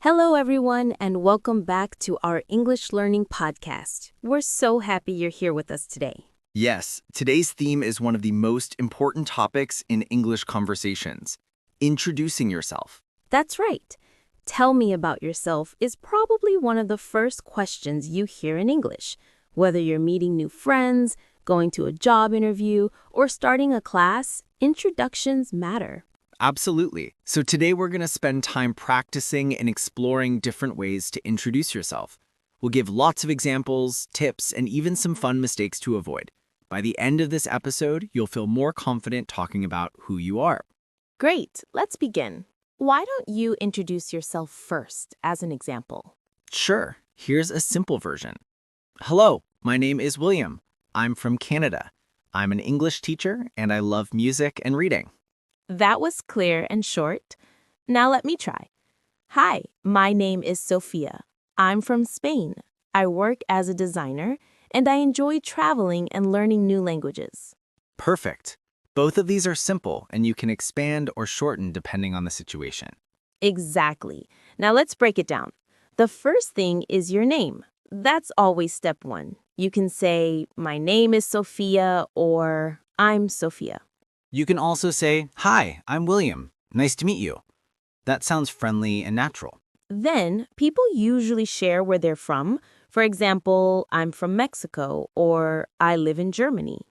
Hello, everyone, and welcome back to our English Learning Podcast. We're so happy you're here with us today. Yes, today's theme is one of the most important topics in English conversations, introducing yourself. That's right. Tell me about yourself is probably one of the first questions you hear in English. Whether you're meeting new friends, going to a job interview, or starting a class, introductions matter. Absolutely. So today we're going to spend time practicing and exploring different ways to introduce yourself. We'll give lots of examples, tips, and even some fun mistakes to avoid. By the end of this episode, you'll feel more confident talking about who you are. Great, let's begin. Why don't you introduce yourself first as an example? Sure, here's a simple version. Hello, my name is William. I'm from Canada. I'm an English teacher and I love music and reading. That was clear and short. Now let me try. Hi, my name is Sophia. I'm from Spain. I work as a designer, and I enjoy traveling and learning new languages. Perfect. Both of these are simple and you can expand or shorten depending on the situation. Exactly. Now let's break it down. The first thing is your name. That's always step one. You can say, my name is Sophia, or I'm Sophia. You can also say, Hi, I'm William. Nice to meet you. That sounds friendly and natural. Then, people usually share where they're from. For example, I'm from Mexico, or I live in Germany.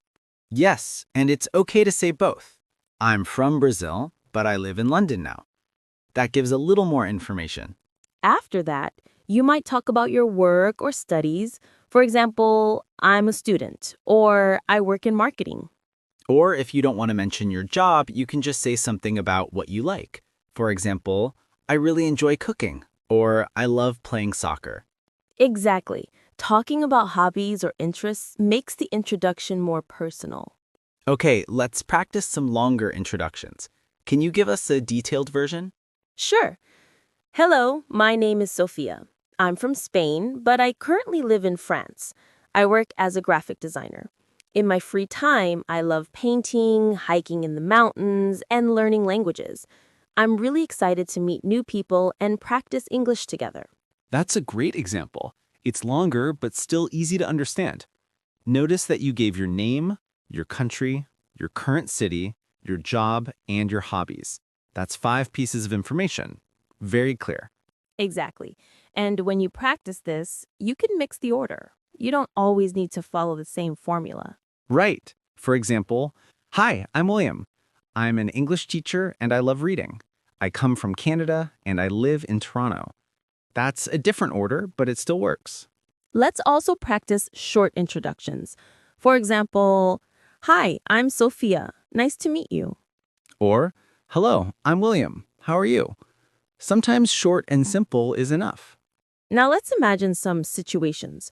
Yes, and it's okay to say both. I'm from Brazil, but I live in London now. That gives a little more information. After that, you might talk about your work or studies. For example, I'm a student, or I work in marketing. Or if you don't want to mention your job, you can just say something about what you like. For example, I really enjoy cooking, or I love playing soccer. Exactly. Talking about hobbies or interests makes the introduction more personal. Okay, let's practice some longer introductions. Can you give us a detailed version? Sure. Hello, my name is Sophia. I'm from Spain, but I currently live in France. I work as a graphic designer. In my free time, I love painting, hiking in the mountains, and learning languages. I'm really excited to meet new people and practice English together. That's a great example. It's longer, but still easy to understand. Notice that you gave your name, your country, your current city, your job, and your hobbies. That's 5 pieces of information. Very clear. Exactly. And when you practice this, you can mix the order. You don't always need to follow the same formula. Right. For example, Hi, I'm William. I'm an English teacher and I love reading. I come from Canada and I live in Toronto. That's a different order, but it still works. Let's also practice short introductions. For example, Hi, I'm Sophia. Nice to meet you. Or, Hello, I'm William. How are you? Sometimes short and simple is enough. Now let's imagine some situations.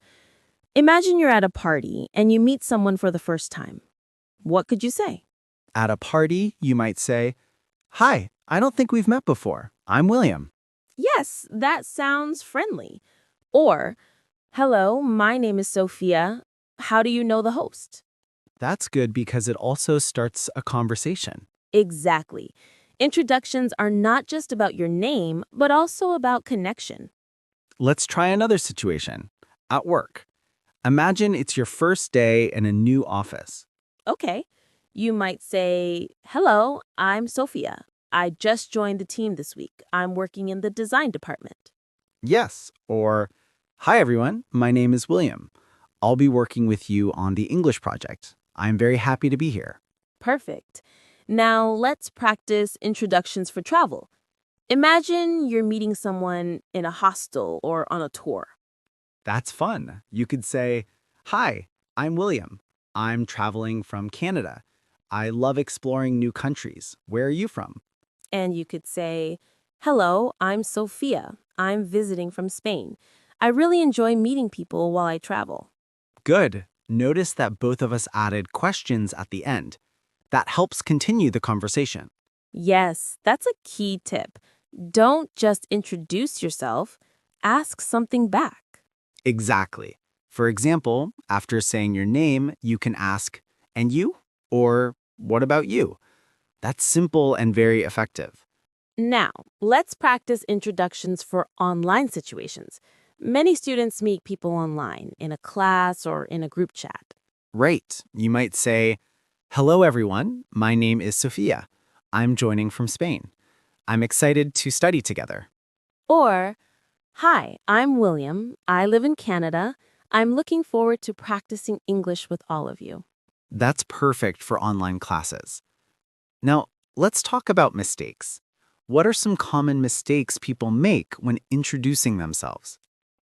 Imagine you're at a party and you meet someone for the first time. What could you say? At a party, you might say, Hi, I don't think we've met before. I'm William. Yes, that sounds friendly. Or, Hello, my name is Sophia. How do you know the host? That's good because it also starts a conversation. Exactly. Introductions are not just about your name, but also about connection. Let's try another situation. At work. Imagine it's your first day in a new office. Okay. You might say, Hello, I'm Sophia. I just joined the team this week. I'm working in the design department. Yes. Or, Hi everyone, my name is William. I'll be working with you on the English project. I'm very happy to be here. Perfect. Now let's practice introductions for travel. Imagine you're meeting someone in a hostel or on a tour. That's fun. You could say, Hi, I'm William. I'm traveling from Canada. I love exploring new countries. Where are you from? And you could say, Hello, I'm Sophia. I'm visiting from Spain. I really enjoy meeting people while I travel. Good. Notice that both of us added questions at the end. That helps continue the conversation. Yes, that's a key tip. Don't just introduce yourself, ask something back. Exactly. For example, after saying your name, you can ask, And you? Or, What about you? That's simple and very effective. Now, let's practice introductions for online situations. Many students meet people online, in a class or in a group chat. Right. You might say, "Hello, everyone. My name is Sophia. I'm joining from Spain. I'm excited to study together." Or, hi, I'm William. I live in Canada. I'm looking forward to practicing English with all of you. That's perfect for online classes. Now, let's talk about mistakes. What are some common mistakes people make when introducing themselves?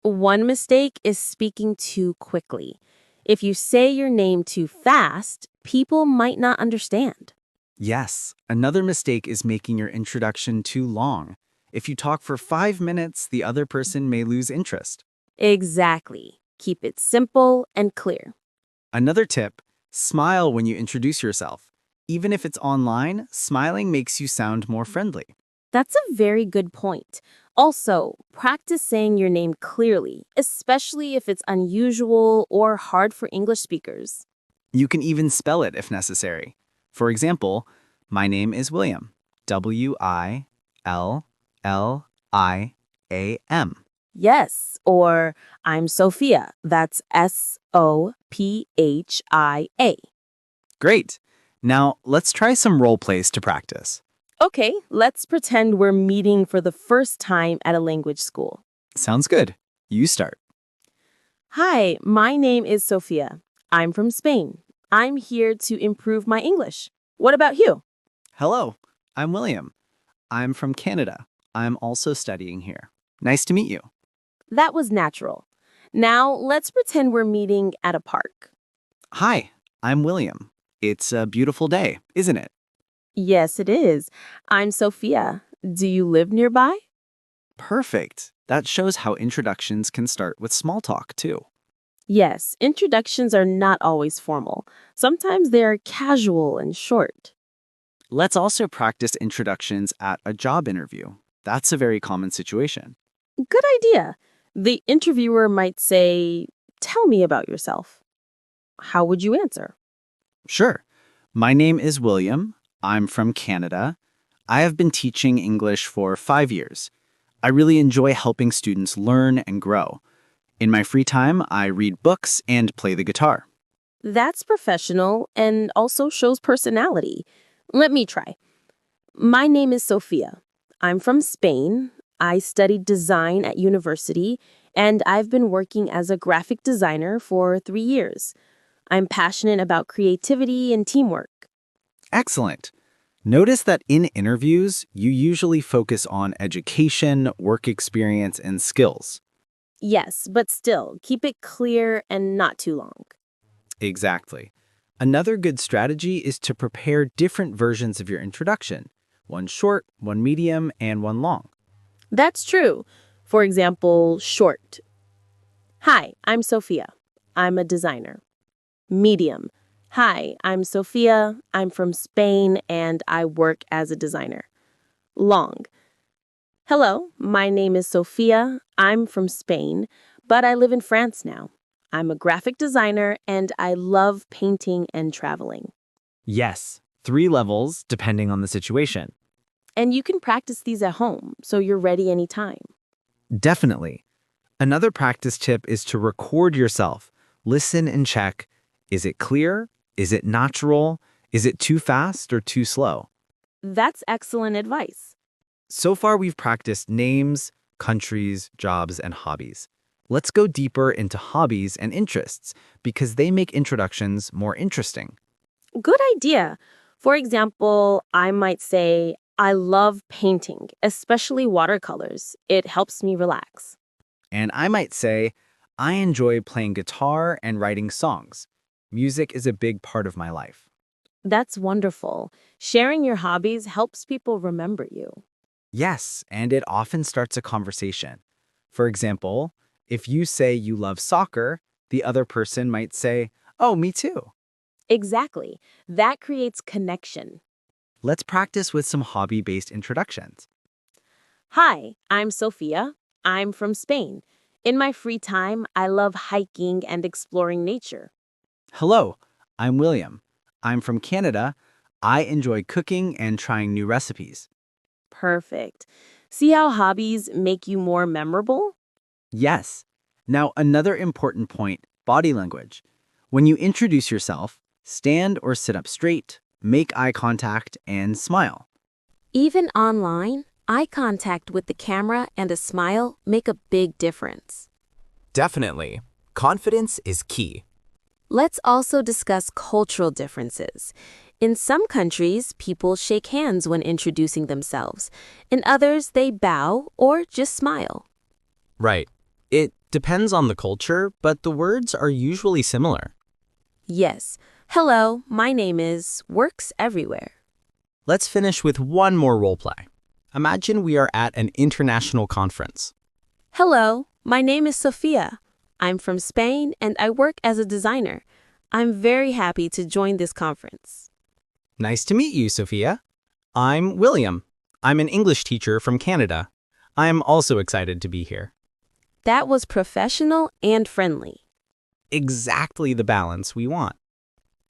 One mistake is speaking too quickly. If you say your name too fast, people might not understand. Yes, another mistake is making your introduction too long. If you talk for 5 minutes, the other person may lose interest. Exactly. Keep it simple and clear. Another tip, smile when you introduce yourself. Even if it's online, smiling makes you sound more friendly. That's a very good point. Also, practice saying your name clearly, especially if it's unusual or hard for English speakers. You can even spell it if necessary. For example, my name is William. William. Yes, or I'm Sophia. That's Sophia. Great. Now, let's try some role plays to practice. Okay, let's pretend we're meeting for the first time at a language school. Sounds good. You start. Hi, my name is Sophia. I'm from Spain. I'm here to improve my English. What about you? Hello, I'm William. I'm from Canada. I'm also studying here. Nice to meet you. That was natural. Now, let's pretend we're meeting at a park. Hi, I'm William. It's a beautiful day, isn't it? Yes, it is. I'm Sophia. Do you live nearby? Perfect. That shows how introductions can start with small talk, too. Yes, introductions are not always formal. Sometimes they are casual and short. Let's also practice introductions at a job interview. That's a very common situation. Good idea. The interviewer might say, "Tell me about yourself." How would you answer? Sure. My name is William. I'm from Canada. I have been teaching English for 5 years. I really enjoy helping students learn and grow. In my free time, I read books and play the guitar. That's professional and also shows personality. Let me try. My name is Sophia. I'm from Spain. I studied design at university, and I've been working as a graphic designer for 3 years. I'm passionate about creativity and teamwork. Excellent. Notice that in interviews, you usually focus on education, work experience, and skills. Yes, but still, keep it clear and not too long. Exactly. Another good strategy is to prepare different versions of your introduction, one short, one medium, and one long. That's true. For example, short. Hi, I'm Sophia. I'm a designer. Medium. Hi, I'm Sophia. I'm from Spain and I work as a designer. Long. Hello, my name is Sophia. I'm from Spain, but I live in France now. I'm a graphic designer and I love painting and traveling. Yes, 3 levels depending on the situation. And you can practice these at home, so you're ready anytime. Definitely. Another practice tip is to record yourself. Listen and check. Is it clear? Is it natural? Is it too fast or too slow? That's excellent advice. So far, we've practiced names, countries, jobs, and hobbies. Let's go deeper into hobbies and interests because they make introductions more interesting. Good idea. For example, I might say, I love painting, especially watercolors. It helps me relax. And I might say, I enjoy playing guitar and writing songs. Music is a big part of my life. That's wonderful. Sharing your hobbies helps people remember you. Yes, and it often starts a conversation. For example, if you say you love soccer, the other person might say, "Oh, me too." Exactly. That creates connection. Let's practice with some hobby-based introductions. Hi, I'm Sophia. I'm from Spain. In my free time, I love hiking and exploring nature. Hello, I'm William. I'm from Canada. I enjoy cooking and trying new recipes. Perfect. See how hobbies make you more memorable? Yes. Now, another important point, body language. When you introduce yourself, stand or sit up straight, make eye contact, and smile. Even online, eye contact with the camera and a smile make a big difference. Definitely. Confidence is key. Let's also discuss cultural differences. In some countries, people shake hands when introducing themselves. In others, they bow or just smile. Right. It depends on the culture, but the words are usually similar. Yes. Hello, my name is works everywhere. Let's finish with one more role play. Imagine we are at an international conference. Hello, my name is Sophia. I'm from Spain and I work as a designer. I'm very happy to join this conference. Nice to meet you, Sophia. I'm William. I'm an English teacher from Canada. I'm also excited to be here. That was professional and friendly. Exactly the balance we want.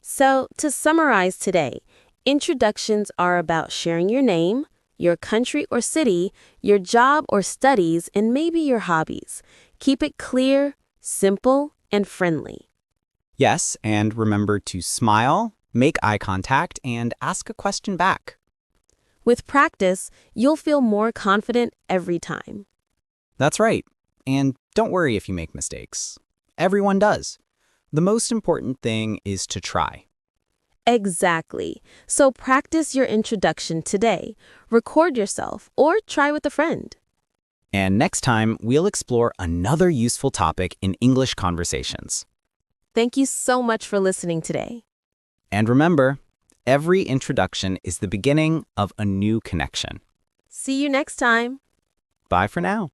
So, to summarize today, introductions are about sharing your name, your country or city, your job or studies, and maybe your hobbies. Keep it clear, simple, and friendly. Yes, and remember to smile, make eye contact, and ask a question back. With practice, you'll feel more confident every time. That's right. And don't worry if you make mistakes. Everyone does. The most important thing is to try. Exactly. So practice your introduction today. Record yourself or try with a friend. And next time, we'll explore another useful topic in English conversations. Thank you so much for listening today. And remember, every introduction is the beginning of a new connection. See you next time. Bye for now.